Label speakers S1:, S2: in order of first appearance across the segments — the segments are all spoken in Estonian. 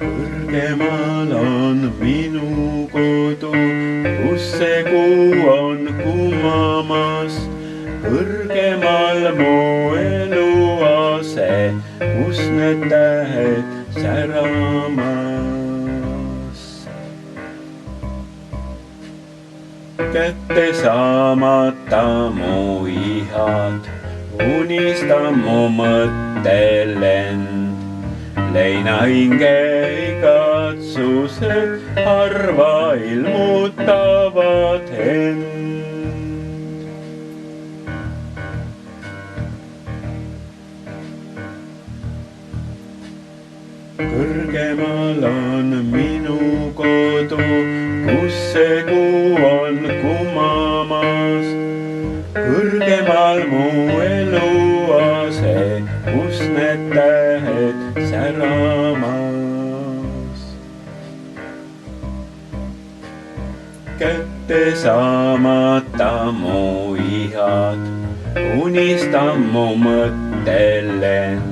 S1: Kõrgemal on minu kodu, kus see kuu on kumamas. Kõrgemal mu eluase, kus need tähed säramas. Kätte saamata mu ihad, unistan mu mõttelend. Leina hinge igatsused harva ilmutavad end. Kõrgemal on minu kodu, kus see kuu on kumamas. Kõrgemal mu eluase, kus need tähed säramas. Kätte saamata mu ihad, unistan mu mõttelend.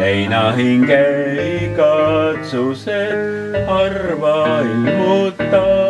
S1: Leina hinge igatsused harva ilmutavad